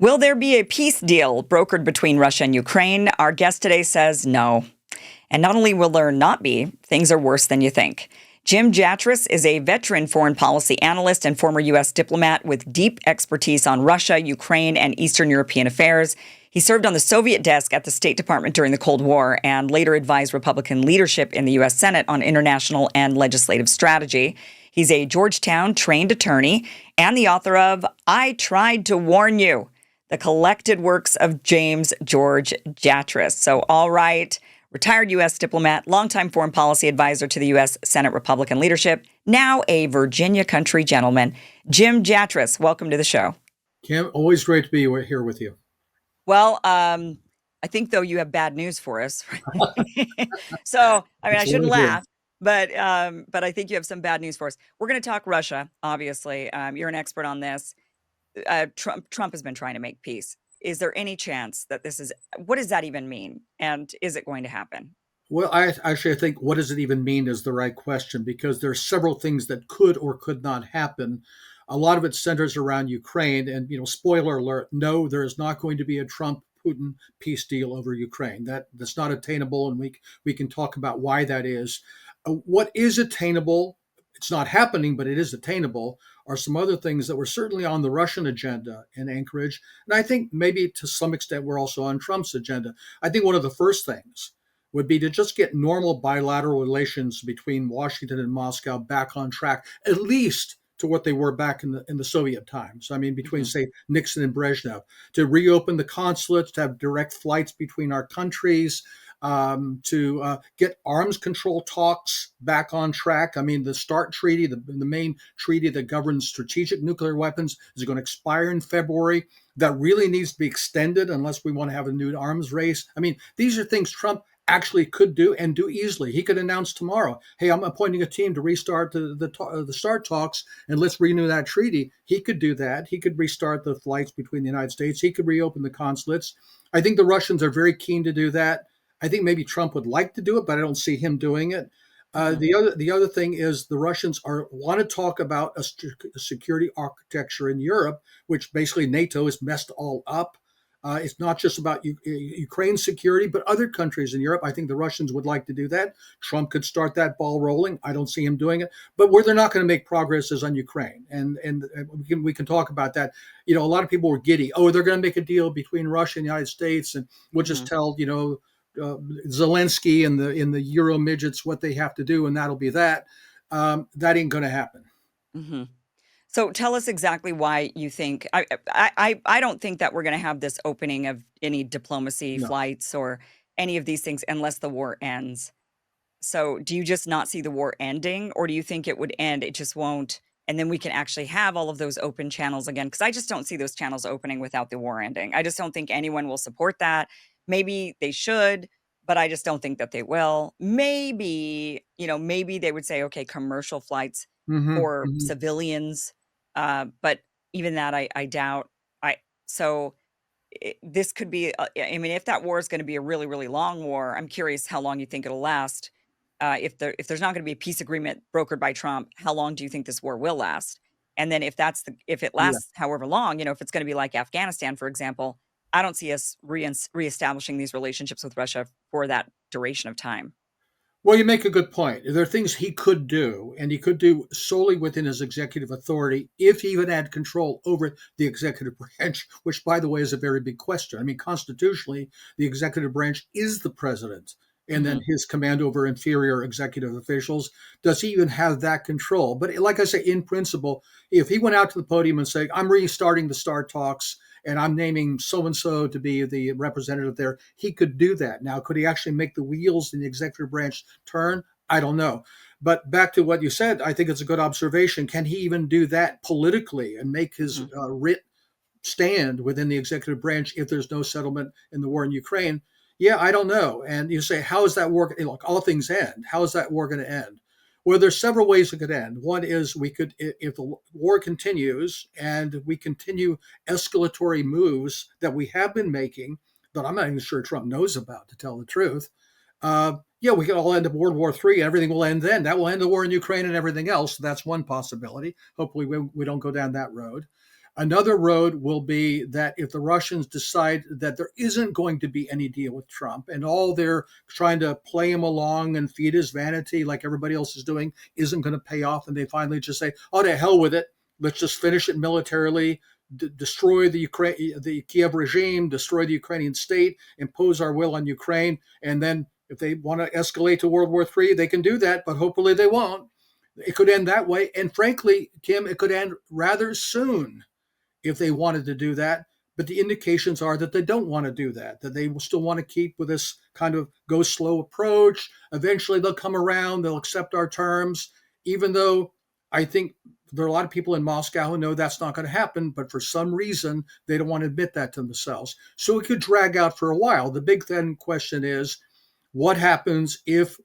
Will there be a peace deal brokered between Russia and Ukraine? Our guest today says no. And not only will there not be, things are worse than you think. Jim Jatras is a veteran foreign policy analyst and former U.S. diplomat with deep expertise on Russia, Ukraine, and Eastern European affairs. He served on the Soviet desk at the State Department during the Cold War and later advised Republican leadership in the U.S. Senate on international and legislative strategy. He's a Georgetown trained attorney and the author of I Tried to Warn You, the collected works of James George Jatras. So, all right, retired U.S. diplomat, longtime foreign policy advisor to the U.S. Senate Republican leadership, now a Virginia country gentleman. Jim Jatras, welcome to the show. Kim, always great to be here with you. Well, I think, though, you have bad news for us. So, I mean, I shouldn't laugh, but I think you have some bad news for us. We're going to talk Russia, obviously. You're an expert on this. Trump has been trying to make peace. Is there any chance that what does that even mean? And is it going to happen? Well, I think what does it even mean is the right question, because there's several things that could or could not happen. A lot of it centers around Ukraine, and spoiler alert: no, there is not going to be a Trump-Putin peace deal over Ukraine. That's not attainable, and we can talk about why that is. What is attainable? It's not happening, but it is attainable. Are some other things that were certainly on the Russian agenda in Anchorage, and I think maybe to some extent we're also on Trump's agenda. I think one of the first things would be to just get normal bilateral relations between Washington and Moscow back on track, at least to what they were back in the Soviet times. I mean, between, say, Nixon and Brezhnev, to reopen the consulates, to have direct flights between our countries, to get arms control talks back on track. I mean, the START treaty, the main treaty that governs strategic nuclear weapons, is going to expire in February. That really needs to be extended unless we want to have a new arms race. I mean, these are things Trump actually could do and do easily. He could announce tomorrow, hey, I'm appointing a team to restart the START talks, and let's renew that treaty. He could do that. He could restart the flights between the United States. He could reopen the consulates. I think the Russians are very keen to do that. I think maybe Trump would like to do it, but I don't see him doing it. The other thing is the Russians want to talk about a security architecture in Europe, which basically NATO has messed all up. It's not just about Ukraine's security, but other countries in Europe. I think the Russians would like to do that. Trump could start that ball rolling. I don't see him doing it. But where they're not going to make progress is on Ukraine. And we can talk about that. A lot of people were giddy. Oh, they're going to make a deal between Russia and the United States, and we'll just tell, Zelensky and the Euro midgets what they have to do, and that'll be that. That ain't going to happen. Mm-hmm. So tell us exactly why you think. I don't think that we're going to have this opening of any diplomacy flights or any of these things unless the war ends. So do you just not see the war ending, or do you think it would end? It just won't. And then we can actually have all of those open channels again, because I just don't see those channels opening without the war ending. I just don't think anyone will support that. Maybe they should, but I just don't think that they will. Maybe they would say, okay, commercial flights for civilians. But even that, I doubt. This could be. I mean, if that war is going to be a really, really long war, I'm curious how long you think it'll last. If there's not going to be a peace agreement brokered by Trump, how long do you think this war will last? And then if it lasts however long, if it's going to be like Afghanistan, for example, I don't see us reestablishing these relationships with Russia for that duration of time. Well, you make a good point. There are things he could do, and he could do solely within his executive authority if he even had control over the executive branch, which, by the way, is a very big question. I mean, constitutionally, the executive branch is the president, and then his command over inferior executive officials. Does he even have that control? But like I say, in principle, if he went out to the podium and said, I'm restarting the START talks, and I'm naming so-and-so to be the representative there, he could do that. Now, could he actually make the wheels in the executive branch turn? I don't know. But back to what you said, I think it's a good observation. Can he even do that politically and make his writ stand within the executive branch if there's no settlement in the war in Ukraine? Yeah, I don't know. And you say, how is that war? Look, all things end. How is that war going to end? Well, there's several ways it could end. One is if the war continues and we continue escalatory moves that we have been making, but I'm not even sure Trump knows about, to tell the truth. We could all end up World War III. Everything will end then. That will end the war in Ukraine and everything else. That's one possibility. Hopefully we don't go down that road. Another road will be that if the Russians decide that there isn't going to be any deal with Trump and all they're trying to play him along and feed his vanity like everybody else is doing isn't going to pay off, and they finally just say, oh, to hell with it. Let's just finish it militarily, destroy the Kiev regime, destroy the Ukrainian state, impose our will on Ukraine, and then if they want to escalate to World War III, they can do that, but hopefully they won't. It could end that way. And frankly, Kim, it could end rather soon if they wanted to do that. But the indications are that they don't want to do that, that they still want to keep with this kind of go slow approach. Eventually they'll come around, they'll accept our terms, even though I think there are a lot of people in Moscow who know that's not going to happen, but for some reason they don't want to admit that to themselves. So it could drag out for a while. The big then question is what happens if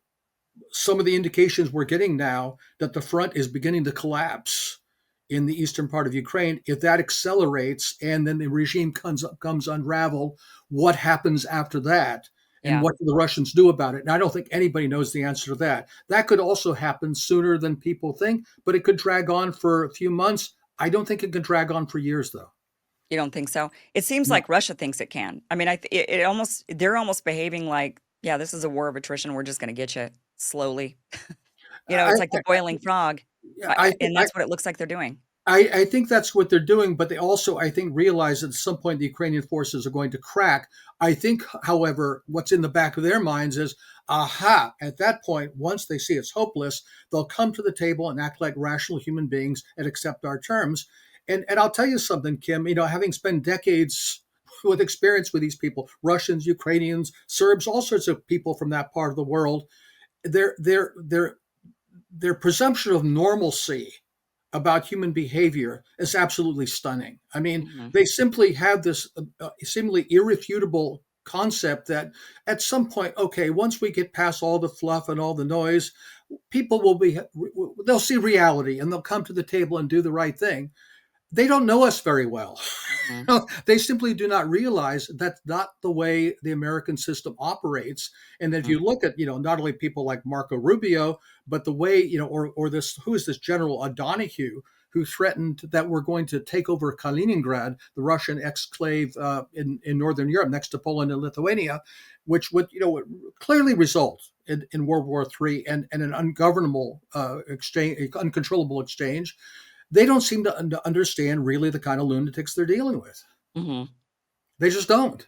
some of the indications we're getting now that the front is beginning to collapse in the eastern part of Ukraine, if that accelerates and then the regime comes unraveled, what happens after that? And Yeah. what do the Russians do about it? And I don't think anybody knows the answer to that. That could also happen sooner than people think, but it could drag on for a few months. I don't think it could drag on for years, though. You don't think so? It seems No, like Russia thinks it can. I mean, it almost they're almost behaving like, yeah, this is a war of attrition. We're just going to get you slowly. I, It's like the boiling frog, I, and I, that's what it looks like they're doing. I think that's what they're doing, but they also, I think, realize that at some point the Ukrainian forces are going to crack. I think, however, what's in the back of their minds is, aha, at that point, once they see it's hopeless, they'll come to the table and act like rational human beings and accept our terms. And I'll tell you something, Kim, having spent decades with experience with these people, Russians, Ukrainians, Serbs, all sorts of people from that part of the world, their their their their presumption of normalcy about human behavior is absolutely stunning. I mean, Mhm. they simply have this seemingly irrefutable concept that at some point, okay, once we get past all the fluff and all the noise, people they'll see reality and they'll come to the table and do the right thing. They don't know us very well. Mhm. They simply do not realize that's not the way the American system operates. And if Mhm. you look at, not only people like Marco Rubio, but the way, or this, who is this General O'Donoghue, who threatened that we're going to take over Kaliningrad, the Russian exclave in Northern Europe next to Poland and Lithuania, which would, clearly result in World War III and an ungovernable exchange, uncontrollable exchange. They don't seem to understand really the kind of lunatics they're dealing with. Mhm. They just don't.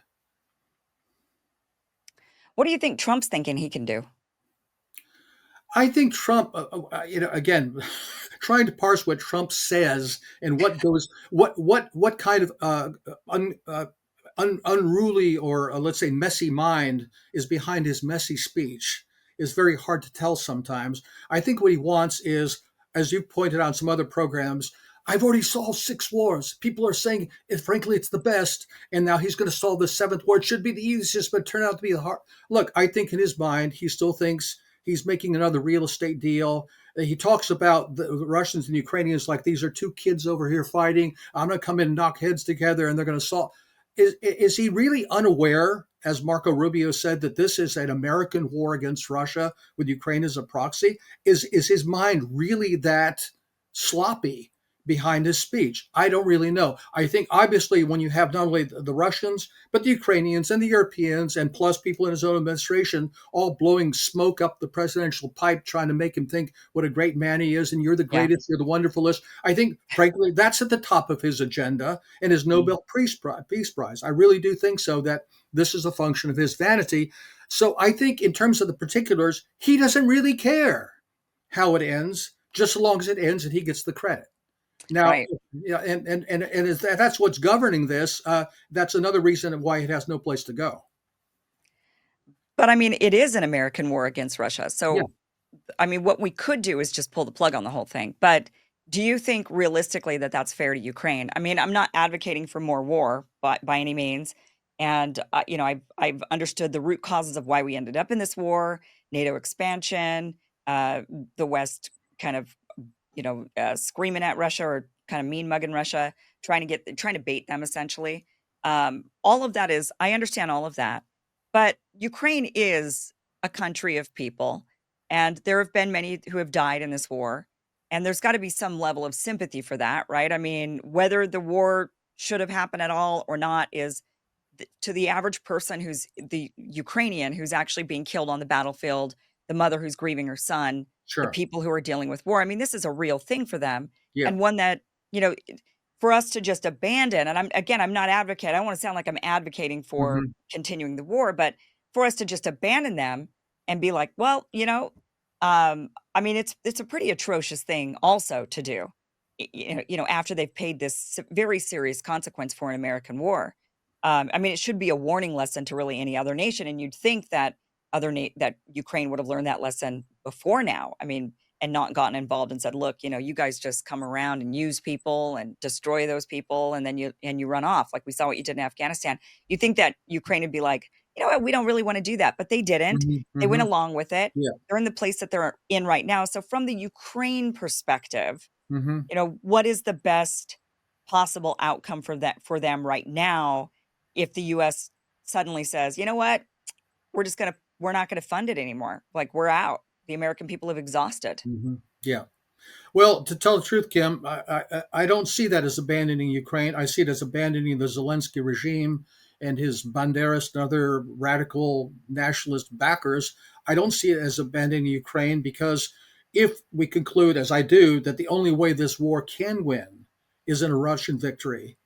What do you think Trump's thinking he can do? I think Trump, again, trying to parse what Trump says and what kind of unruly or let's say messy mind is behind his messy speech is very hard to tell sometimes. I think what he wants is, as you pointed out in some other programs, I've already solved 6 wars. People are saying, frankly, it's the best. And now he's going to solve the 7th war. It should be the easiest, but it turned out to be the hard. Look, I think in his mind, he still thinks he's making another real estate deal. He talks about the Russians and Ukrainians like these are two kids over here fighting. I'm going to come in and knock heads together and they're going to solve. Is he really unaware, as Marco Rubio said, that this is an American war against Russia with Ukraine as a proxy? Is his mind really that sloppy behind his speech? I don't really know. I think obviously when you have not only the Russians, but the Ukrainians and the Europeans, and plus people in his own administration all blowing smoke up the presidential pipe, trying to make him think what a great man he is, and you're the Yeah. greatest, you're the wonderfulest. I think, frankly, that's at the top of his agenda and his Mhm. Nobel Peace Prize. I really do think so, that this is a function of his vanity. So I think in terms of the particulars, he doesn't really care how it ends, just so long as it ends and he gets the credit. Now, Right. yeah, and if that's what's governing this, that's another reason why it has no place to go. But I mean, it is an American war against Russia. Yeah, So, I mean, what we could do is just pull the plug on the whole thing. But do you think realistically that that's fair to Ukraine? I mean, I'm not advocating for more war by any means. And, I've understood the root causes of why we ended up in this war, NATO expansion, uh, the West kind of screaming at Russia or kind of mean mugging Russia, trying to bait them essentially. All of that is, I understand all of that, but Ukraine is a country of people, and there have been many who have died in this war. And there's got to be some level of sympathy for that, right? I mean, whether the war should have happened at all or not is to the average person who's the Ukrainian who's actually being killed on the battlefield, the mother who's grieving her son, the Sure. people who are dealing with war. I mean, this is a real thing for them, Yeah. and one that, you know, for us to just abandon, and I'm not advocate. I don't want to sound like I'm advocating for Hmm. continuing the war, but for us to just abandon them and be like, well, I mean, it's a pretty atrocious thing also to do. After they've paid this very serious consequence for an American war. I mean, it should be a warning lesson to really any other nation, and you'd think that that Ukraine would have learned that lesson before now. I mean, and not gotten involved and said, "Look, you guys just come around and use people and destroy those people, and then you run off like we saw what you did in Afghanistan." You think that Ukraine would be like, "You know what? We don't really want to do that," but they didn't. Hmm. They went Hmm. along with it. Yeah. They're in the place that they're in right now. So, from the Ukraine perspective, Hmm. what is the best possible outcome for them right now if the US suddenly says, "You know what? We're not gonna fund it anymore. Like, we're out. The American people have exhausted." Hmm. Yeah. Well, to tell the truth, Kim, I don't see that as abandoning Ukraine. I see it as abandoning the Zelensky regime and his Banderist and other radical nationalist backers. I don't see it as abandoning Ukraine because if we conclude, as I do, that the only way this war can win is in a Russian victory,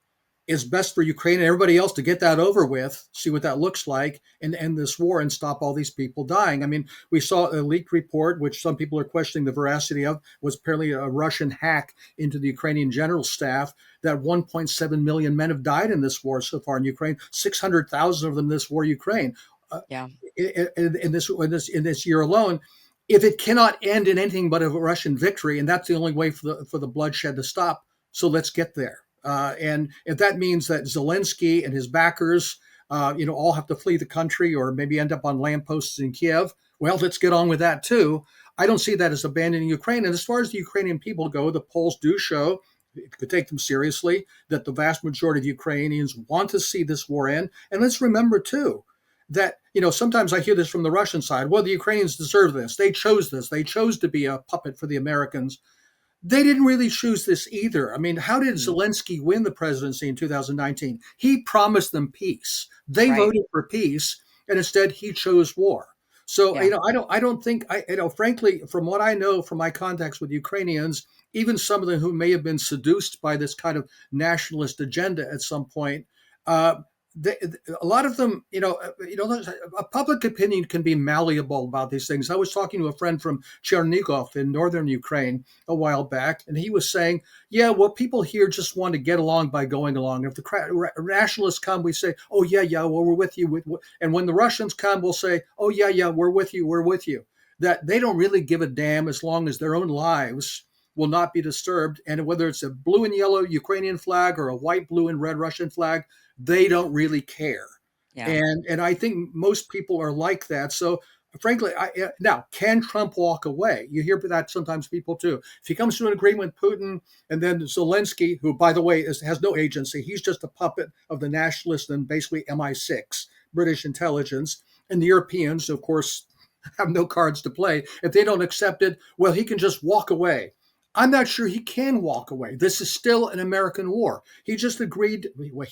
it's best for Ukraine and everybody else to get that over with, see what that looks like, and end this war and stop all these people dying. I mean, we saw a leaked report, which some people are questioning the veracity of, was apparently a Russian hack into the Ukrainian general staff, that 1.7 million men have died in this war so far in Ukraine, 600,000 of them in this war Ukraine. Uh, Yeah, in this year alone, if it cannot end in anything but a Russian victory, and that's the only way for the bloodshed to stop, so let's get there. And if that means that Zelensky and his backers, all have to flee the country or maybe end up on lampposts in Kiev, well, let's get on with that too. I don't see that as abandoning Ukraine. And as far as the Ukrainian people go, the polls do show, if you could take them seriously, that the vast majority of Ukrainians want to see this war end. And let's remember too that sometimes I hear this from the Russian side. Well, the Ukrainians deserve this. They chose this. They chose to be a puppet for the Americans. They didn't really choose this either. I mean, how did mm, Zelensky win the presidency in 2019? He promised them peace. They right, voted for peace, and instead he chose war. So, yeah, I don't think frankly, from what I know from my contacts with Ukrainians, even some of them who may have been seduced by this kind of nationalist agenda at some point, uh, they, a lot of them, a public opinion can be malleable about these things. I was talking to a friend from Chernigov in northern Ukraine a while back, and he was saying, "Yeah, well, people here just want to get along by going along. If the nationalists come, we say, 'Oh yeah, yeah, well, we're with you.' And when the Russians come, we'll say, 'Oh yeah, yeah, we're with you, we're with you.' That they don't really give a damn as long as their own lives will not be disturbed. And whether it's a blue and yellow Ukrainian flag or a white, blue, and red Russian flag, they don't really care." yeah, And I think most people are like that. So frankly, now can Trump walk away? You hear that sometimes people too. If he comes to an agreement with Putin, and then Zelensky, who by the way has no agency, he's just a puppet of the nationalists and basically MI6, British intelligence, and the Europeans, of course, have no cards to play. If they don't accept it, well, he can just walk away. I'm not sure he can walk away. This is still an American war. He just agreed, well,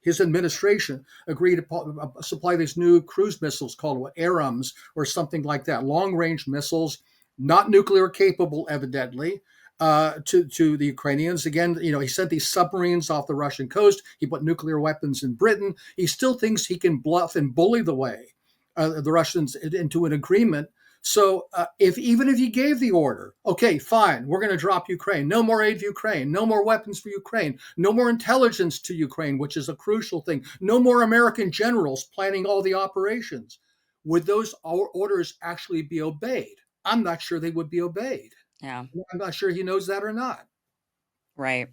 his administration agreed to supply these new cruise missiles called ARAMs or something like that, long range missiles, not nuclear capable, evidently, to the Ukrainians. Again, he sent these submarines off the Russian coast. He put nuclear weapons in Britain. He still thinks he can bluff and bully the way the Russians into an agreement. So if even if he gave the order, okay, fine, we're going to drop Ukraine. No more aid to Ukraine. No more weapons for Ukraine. No more intelligence to Ukraine, which is a crucial thing. No more American generals planning all the operations. Would those orders actually be obeyed? I'm not sure they would be obeyed. yeah, I'm not sure he knows that or not. right.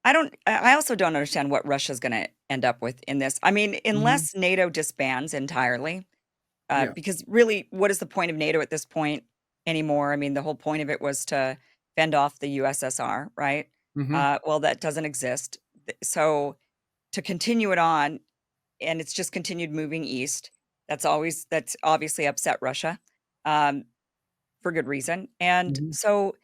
I also don't understand what Russia's gonna end up with in this. I mean, Hmm. unless NATO disbands entirely, Yeah. because really, what is the point of NATO at this point anymore? I mean, the whole point of it was to fend off the USSR, right? Hmm. Well, that doesn't exist. So to continue it on, and it's just continued moving east. That's obviously upset Russia. Um, for good reason. And Mhm. so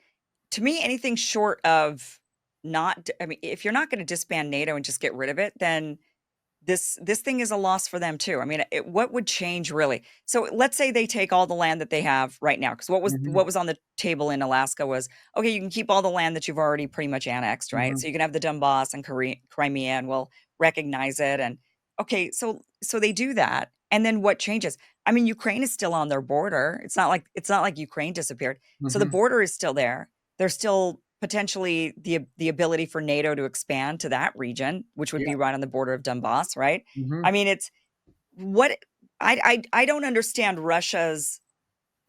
to me, anything short of not, I mean, if you're not going to disband NATO and just get rid of it, then this thing is a loss for them too. I mean, what would change really? So let's say they take all the land that they have right now, because Mhm. what was on the table in Alaska was okay. You can keep all the land that you've already pretty much annexed, right? Mhm. So you can have the Donbass and Crimea, and we'll recognize it. And okay, so they do that, and then what changes? I mean, Ukraine is still on their border. It's not like Ukraine disappeared. So the Mhm. border is still there. There's still potentially the ability for NATO to expand to that region, which would Yeah. be right on the border of Donbass, right? I Mhm. mean, it's what I don't understand Russia's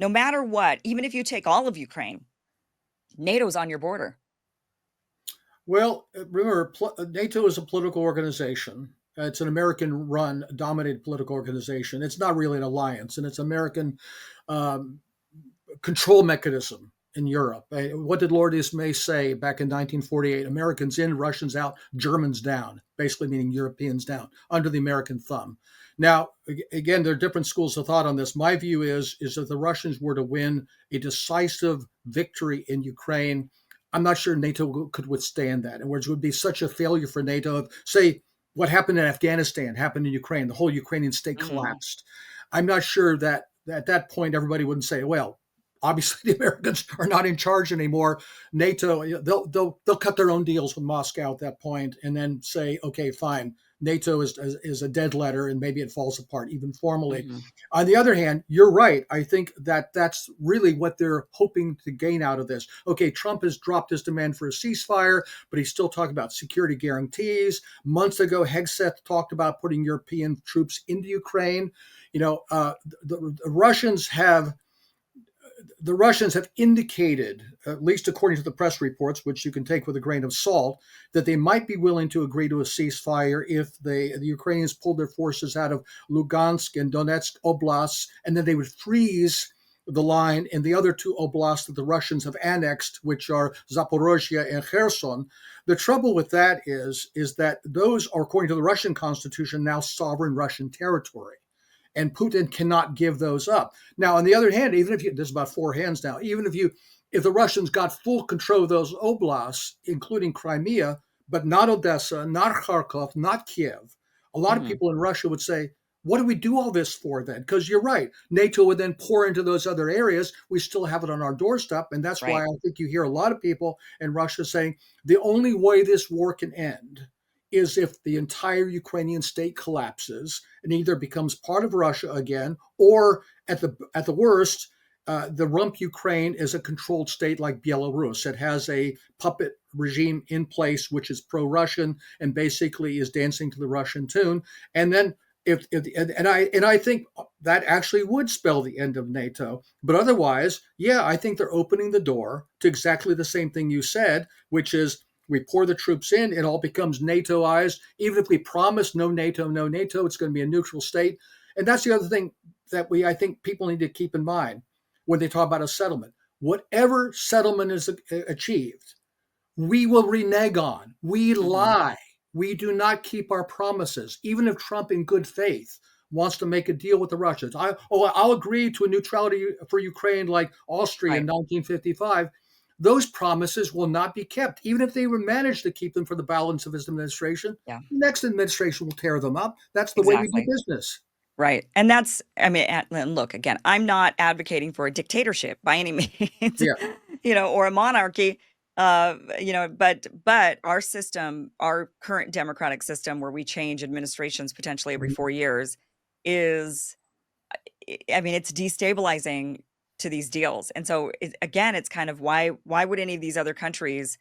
no matter what, even if you take all of Ukraine, NATO's on your border. Well, remember, NATO is a political organization. It's an American-run, dominated political organization. It's not really an alliance, and it's American um, control mechanism in Europe. What did Lord Ismay say back in 1948? Americans in, Russians out, Germans down, basically meaning Europeans down, under the American thumb. Now, again, there are different schools of thought on this. My view is that the Russians were to win a decisive victory in Ukraine, I'm not sure NATO could withstand that. In words, it would be such a failure for NATO. If, say, what happened in Afghanistan happened in Ukraine, the whole Ukrainian state Mhm, collapsed. I'm not sure that at that point everybody wouldn't say, well, obviously the Americans are not in charge anymore. NATO, they'll cut their own deals with Moscow at that point, and then say, okay, fine, NATO is a dead letter, and maybe it falls apart even formally. mhm, On the other hand, you're right. I think that that's really what they're hoping to gain out of this. Okay, Trump has dropped his demand for a ceasefire, but he's still talking about security guarantees. Months ago, Hegseth talked about putting European troops into Ukraine. You know, the Russians have indicated, at least according to the press reports, which you can take with a grain of salt, that they might be willing to agree to a ceasefire if the Ukrainians pulled their forces out of Lugansk and Donetsk oblasts, and then they would freeze the line in the other two oblasts that the Russians have annexed, which are Zaporozhye and Kherson. The trouble with that is that those are, according to the Russian constitution, now sovereign Russian territory, and Putin cannot give those up. Now, on the other hand, even if you, there's about four hands now, if the Russians got full control of those oblasts, including Crimea, but not Odessa, not Kharkov, not Kiev, a lot of mhm. people in Russia would say, what do we do all this for then? Because you're right, NATO would then pour into those other areas. We still have it on our doorstep. And that's why Right. I think you hear a lot of people in Russia saying the only way this war can end is if the entire Ukrainian state collapses and either becomes part of Russia again, or at the worst, the rump Ukraine is a controlled state like Belarus. It has a puppet regime in place which is pro-Russian and basically is dancing to the Russian tune. And then if and I think that actually would spell the end of NATO. But otherwise, yeah, I think they're opening the door to exactly the same thing you said, which is we pour the troops in, it all becomes NATOized. Even if we promise no NATO, no NATO, it's going to be a neutral state. And that's the other thing that I think people need to keep in mind when they talk about a settlement. Whatever settlement is achieved, we will renege on. We Mhm. lie. We do not keep our promises. Even if Trump, in good faith, wants to make a deal with the Russians, I'll agree to a neutrality for Ukraine like Austria in Right. 1955. Those promises will not be kept, even if they would manage to keep them for the balance of his administration. Yeah. The next administration will tear them up. That's the way we do Exactly. business. Right. And that's, I mean, and look, again, I'm not advocating for a dictatorship by any means, Yeah. or a monarchy. But our system, our current democratic system where we change administrations potentially every Mhm. 4 years is, I mean, it's destabilizing to these deals. And so again, it's kind of why would any of these other countries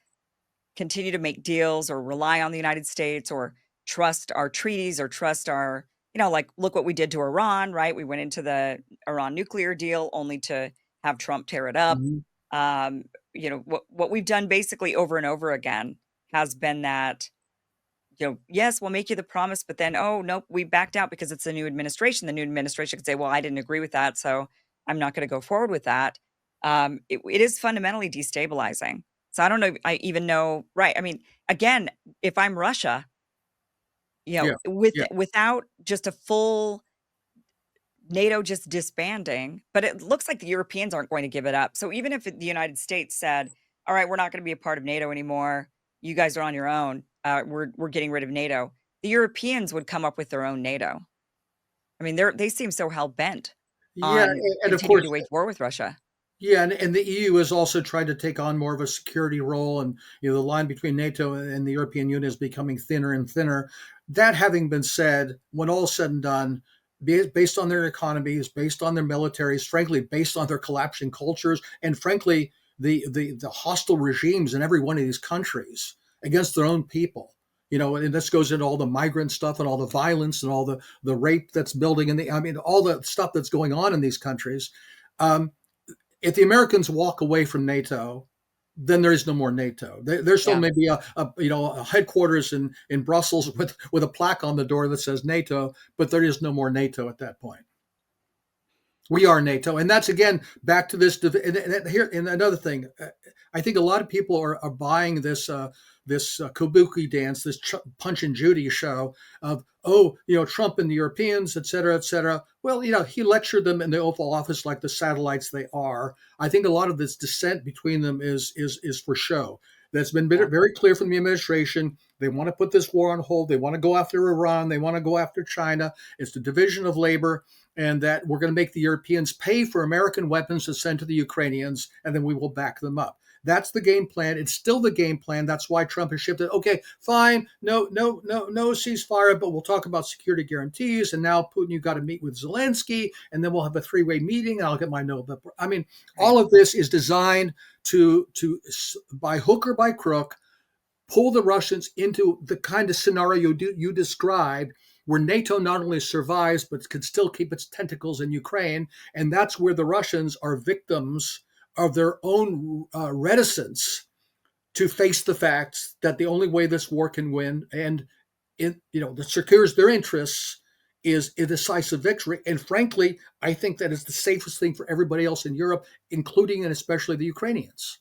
continue to make deals or rely on the United States or trust our treaties or trust our, like look what we did to Iran, right? We went into the Iran nuclear deal only to have Trump tear it up. Mhm. Um, what we've done basically over and over again has been that, yes, we'll make you the promise, but then, oh, nope, we backed out because it's a new administration. The new administration could say, well, I didn't agree with that, so I'm not going to go forward with that. It is fundamentally destabilizing. So I don't know. I even know, right? I mean, again, if I'm Russia, Yeah. with Yeah. without just a full NATO just disbanding, but it looks like the Europeans aren't going to give it up. So even if the United States said, "All right, we're not going to be a part of NATO anymore. You guys are on your own. We're getting rid of NATO." The Europeans would come up with their own NATO. I mean, they seem so hell bent Yeah, on and of continuing course, to wage war with Russia. yeah, and the EU has also tried to take on more of a security role, and the line between NATO and the European Union is becoming thinner and thinner. That having been said, when all said and done, based on their economies, based on their militaries, frankly, based on their collapsing cultures, and frankly, the hostile regimes in every one of these countries against their own people. And this goes into all the migrant stuff and all the violence and all the rape that's building in I mean, all the stuff that's going on in these countries. Um, if the Americans walk away from NATO, then there is no more NATO. There's still Yeah. maybe a headquarters in Brussels with a plaque on the door that says NATO, but there is no more NATO at that point. We are NATO, and that's again back to this. And here, and another thing, I think a lot of people are buying this kabuki dance, this Punch and Judy show of Trump and the Europeans, et cetera, et cetera. Well, he lectured them in the Oval Office like the satellites they are. I think a lot of this dissent between them is for show. That's been Yeah. very clear from the administration. They want to put this war on hold. They want to go after Iran. They want to go after China. It's the division of labor, and that we're going to make the Europeans pay for American weapons to send to the Ukrainians, and then we will back them up. That's the game plan. It's still the game plan. That's why Trump has shifted. Okay, fine, no ceasefire, but we'll talk about security guarantees. And now, Putin, you've got to meet with Zelensky, and then we'll have a three-way meeting. And I'll get my Nobel. I mean, Right. all of this is designed to by hook or by crook pull the Russians into the kind of scenario you described, where NATO not only survives but can still keep its tentacles in Ukraine, and that's where the Russians are victims of their own reticence to face the facts that the only way this war can win and that secures their interests is a decisive victory. And frankly, I think that is the safest thing for everybody else in Europe, including and especially the Ukrainians.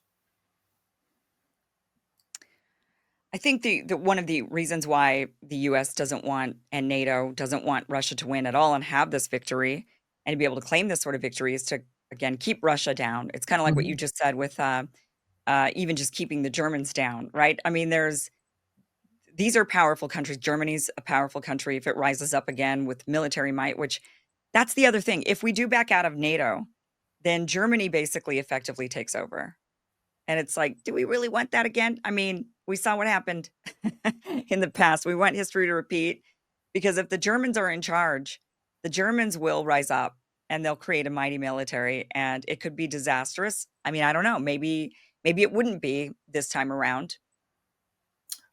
I think the one of the reasons why the US doesn't want and NATO doesn't want Russia to win at all and have this victory and to be able to claim this sort of victory is to again keep Russia down. It's kind of like what you Mhm. just said with even just keeping the Germans down, right? I mean, these are powerful countries. Germany's a powerful country if it rises up again with military might, which that's the other thing. If we do back out of NATO, then Germany basically effectively takes over. And it's like, do we really want that again? I mean, we saw what happened in the past. We want history to repeat because if the Germans are in charge, the Germans will rise up and they'll create a mighty military and it could be disastrous. I mean, I don't know. Maybe it wouldn't be this time around.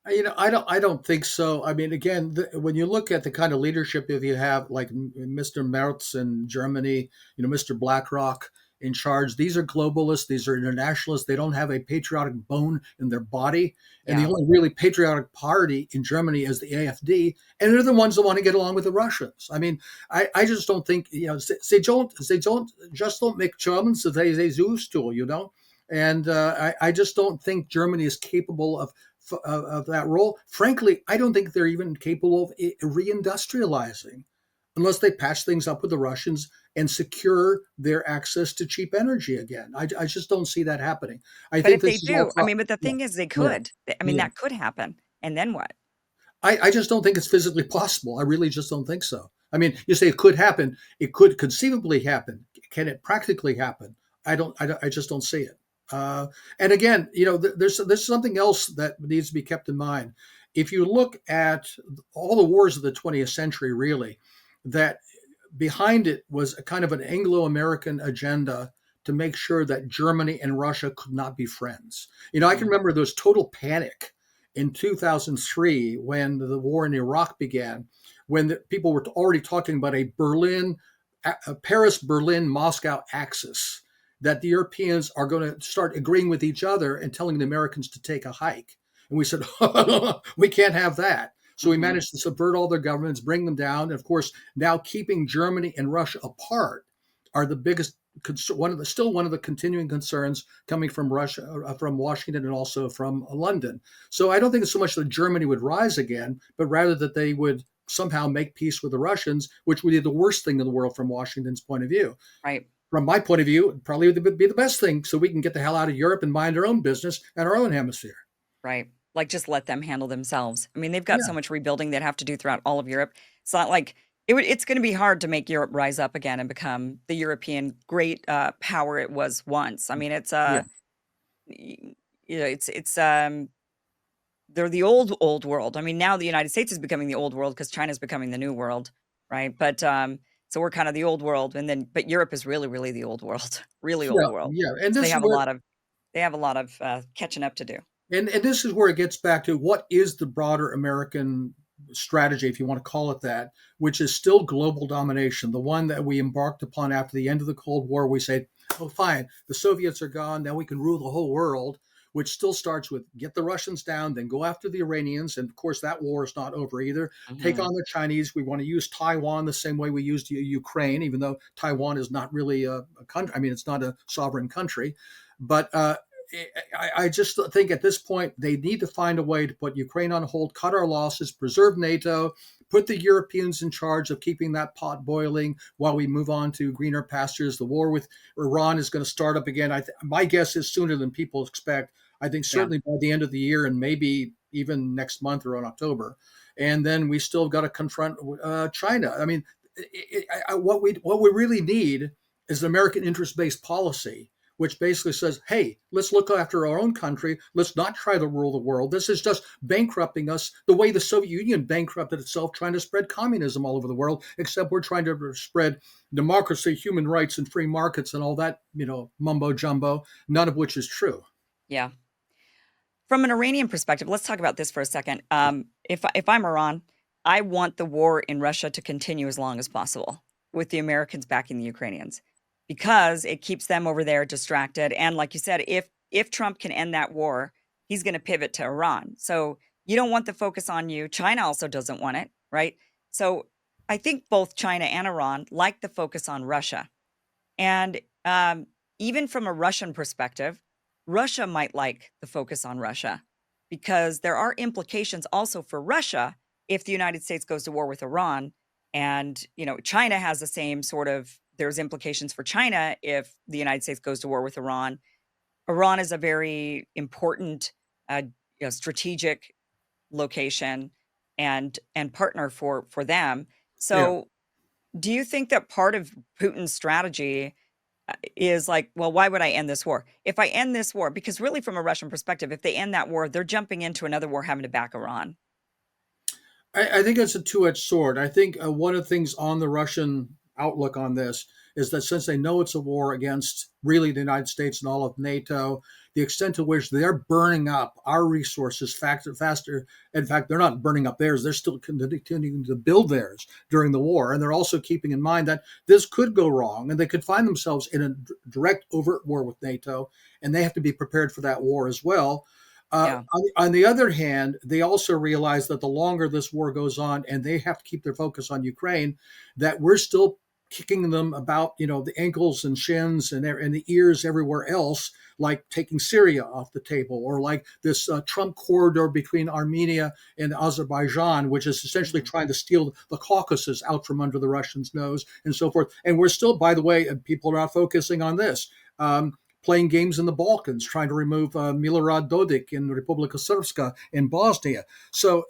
I don't think so. I mean, again, when you look at the kind of leadership if you have like Mr. Merz in Germany, Mr. BlackRock in charge, these are globalists, these are internationalists. They don't have a patriotic bone in their body, and the Yeah. only really patriotic party in Germany is the AfD, and they're the ones that want to get along with the Russians. I mean, I just don't think they don't just don't make Germans as they used to, and I just don't think Germany is capable of that role. Frankly, I don't think they're even capable of reindustrializing unless they patch things up with the Russians and secure their access to cheap energy again. I just don't see that happening. I But think if they this is all. do, I mean, but the Yeah, thing is they yeah, could. I mean, yeah. that could happen. And then what? I just don't think it's physically possible. I really just don't think so. I mean, you say it could happen. It could conceivably happen. Can it practically happen? I just don't see it. And again, there's something else that needs to be kept in mind. If you look at all the wars of the 20th century, really, that behind it was a kind of an Anglo-American agenda to make sure that Germany and Russia could not be friends. I can Mhm. remember there was total panic in 2003 when the war in Iraq began, when people were already talking about a Paris, Berlin, Moscow axis, that the Europeans are going to start agreeing with each other and telling the Americans to take a hike. And we said, we can't have that. So we Mhm. managed to subvert all their governments, bring them down. And of course, now keeping Germany and Russia apart are the biggest, one of the continuing concerns coming from Russia, from Washington, and also from London. So I don't think it's so much that Germany would rise again, but rather that they would somehow make peace with the Russians, which would be the worst thing in the world from Washington's point of view. Right. From my point of view, it'd probably be the best thing so we can get the hell out of Europe and mind our own business and our own hemisphere. Right. Like, just let them handle themselves. I mean, they've got Yeah, so much rebuilding they'd have to do throughout all of Europe. It's not like it's going to be hard to make Europe rise up again and become the European great power it was once. I mean, yeah, y- it's they're the old world. I mean, now the United States is becoming the old world because China's becoming the new world, right? But so we're kind of the old world, and then but Europe is really the old world, really old yeah, world. yeah. And So this is where they have a lot of catching up to do. and this is where it gets back to what is the broader American strategy, if you want to call it that, which is still global domination, the one that we embarked upon after the end of the Cold War. We say, oh, fine, the Soviets are gone, now we can rule the whole world, which still starts with get the Russians down, then go after the Iranians. And of course, that war is not over either. Take Hmm. on the Chinese. We want to use Taiwan the same way we used Ukraine, even though Taiwan is not really a country. I mean, it's not a sovereign country. But I just think at this point they need to find a way to put Ukraine on hold, cut our losses, preserve NATO, put the Europeans in charge of keeping that pot boiling while we move on to greener pastures. The war with Iran is going to start up again. My guess is sooner than people expect. I think Yeah. certainly by the end of the year and maybe even next month or in October. And then we still got to confront China. I mean, what we really need is an American interest-based policy which basically says, hey, let's look after our own country. Let's not try to rule the world. This is just bankrupting us the way the Soviet Union bankrupted itself trying to spread communism all over the world, except we're trying to spread democracy, human rights, and free markets and all that, mumbo jumbo, none of which is true. Yeah. From an Iranian perspective, let's talk about this for a second. If I'm Iran, I want the war in Russia to continue as long as possible with the Americans backing the Ukrainians because it keeps them over there distracted. And like you said, if Trump can end that war, he's going to pivot to Iran. So you don't want the focus on you. China also doesn't want it, right? So I think both China and Iran like the focus on Russia. And even from a Russian perspective, Russia might like the focus on Russia because there are implications also for Russia if the United States goes to war with Iran. And, China has the same sort of, there's implications for China if the United States goes to war with Iran. Iran is a very important, uh, strategic location and partner for them. Yeah. So, do you think that part of Putin's strategy is like, well, why would I end this war? If I end this war, because really from a Russian perspective, if they end that war, they're jumping into another war having to back Iran. I think it's a two-edged sword. I think one of the things on the Russian outlook on this is that since they know it's a war against really the United States and all of NATO, the extent to which they're burning up our resources faster. In fact, they're not burning up theirs; they're still continuing to build theirs during the war, and they're also keeping in mind that this could go wrong, and they could find themselves in a direct, overt war with NATO, and they have to be prepared for that war as well. Yeah. On the other hand, they also realize that the longer this war goes on and they have to keep their focus on Ukraine, that we're still kicking them about, the ankles and shins and the ears everywhere else, like taking Syria off the table or like this Trump corridor between Armenia and Azerbaijan, which is essentially Mhm. trying to steal the Caucasus out from under the Russians' nose and so forth. And we're still, by the way, people are not focusing on this. Playing games in the Balkans, trying to remove Milorad Dodik in Republika Srpska in Bosnia. So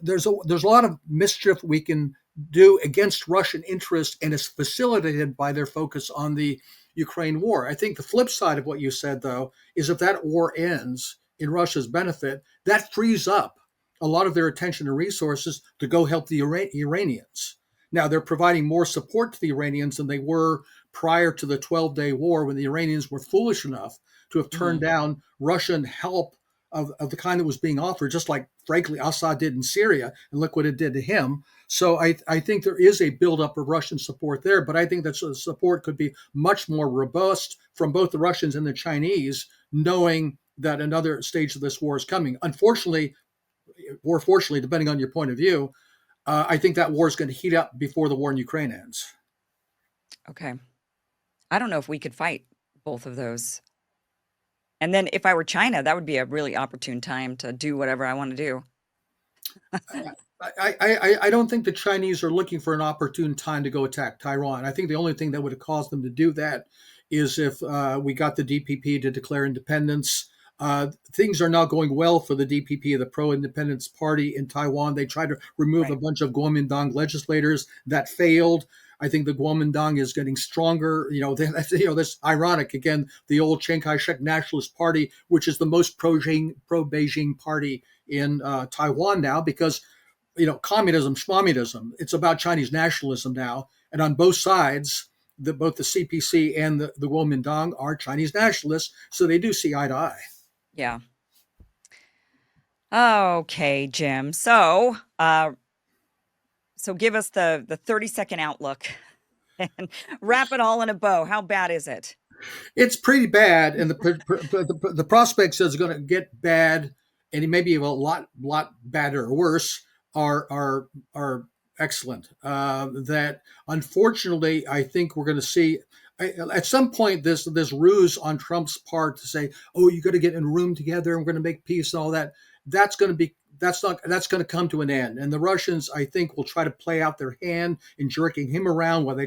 there's a lot of mischief we can do against Russian interest, and it's facilitated by their focus on the Ukraine war. I think the flip side of what you said, though, is if that war ends in Russia's benefit, that frees up a lot of their attention and resources to go help the Iranians. Now, they're providing more support to the Iranians than they were prior to the 12-day war when the Iranians were foolish enough to have turned Mhm. down Russian help of the kind that was being offered, just like, frankly, Assad did in Syria. And look what it did to him. So I think there is a buildup of Russian support there, but I think that support could be much more robust from both the Russians and the Chinese, knowing that another stage of this war is coming. Unfortunately, or fortunately, depending on your point of view, I think that war is going to heat up before the war in Ukraine ends. Okay. I don't know if we could fight both of those. And then if I were China, that would be a really opportune time to do whatever I want to do. I don't think the Chinese are looking for an opportune time to go attack Taiwan. I think the only thing that would have caused them to do that is if we got the DPP to declare independence. Things are not going well for the DPP, the pro-independence party in Taiwan. They tried to remove a Right. bunch of Kuomintang legislators. That failed. I think the Kuomintang is getting stronger. That's ironic. Again, the old Chiang Kai-shek Nationalist Party, which is the most pro-Beijing party in Taiwan now, because communism, schmommunism. It's about Chinese nationalism now, and on both sides, both the CPC and the Kuomintang are Chinese nationalists, so they do see eye to eye. Yeah. Okay, Jim. So give us the 30-second outlook and wrap it all in a bow. How bad is it? It's pretty bad, and the prospects is going to get bad, and maybe a lot badder or worse are excellent. That unfortunately, I think we're going to see at some point this ruse on Trump's part to say, "Oh, you got to get in a room together, and we're going to make peace and all that." That's going to come to an end, and the Russians, I think, will try to play out their hand in jerking him around while he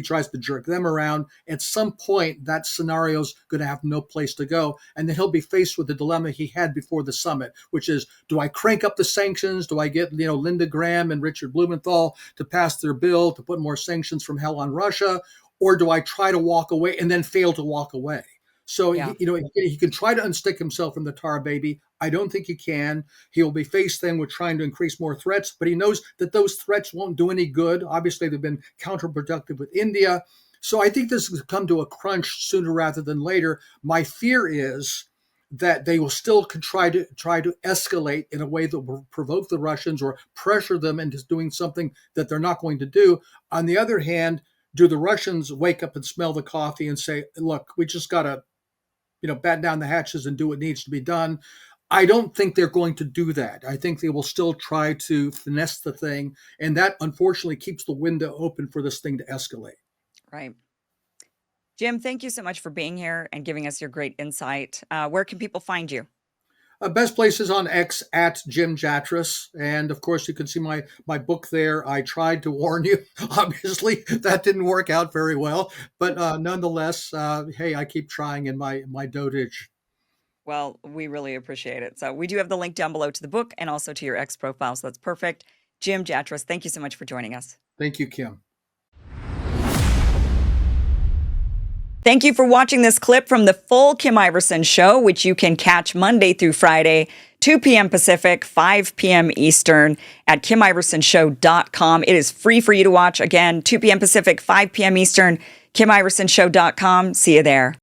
tries to jerk them around. At some point, that scenario's going to have no place to go, and then he'll be faced with the dilemma he had before the summit, which is: do I crank up the sanctions? Do I get Linda Graham and Richard Blumenthal to pass their bill to put more sanctions from hell on Russia, or do I try to walk away and then fail to walk away? So Yeah. he can try to unstick himself from the tar baby. I don't think he can. He'll be faced then with trying to increase more threats, but he knows that those threats won't do any good. Obviously, they've been counterproductive with India. So I think this has come to a crunch sooner rather than later. My fear is that they will still try to escalate in a way that will provoke the Russians or pressure them into doing something that they're not going to do. On the other hand, do the Russians wake up and smell the coffee and say, "Look, we just got to batten down the hatches and do what needs to be done"? I don't think they're going to do that. I think they will still try to finesse the thing, and that unfortunately keeps the window open for this thing to escalate. Right. Jim, thank you so much for being here and giving us your great insight. Where can people find you? Best place is on X at Jim Jatras, and of course you can see my book there. I tried to warn you. Obviously, that didn't work out very well, but nonetheless, hey, I keep trying in my dotage. Well, we really appreciate it. So we do have the link down below to the book and also to your X profile. So that's perfect. Jim Jatras, thank you so much for joining us. Thank you, Kim. Thank you for watching this clip from the full Kim Iverson Show, which you can catch Monday through Friday, 2 p.m. Pacific, 5 p.m. Eastern at KimIversonShow.com. It is free for you to watch. Again, 2 p.m. Pacific, 5 p.m. Eastern, KimIversonShow.com. See you there.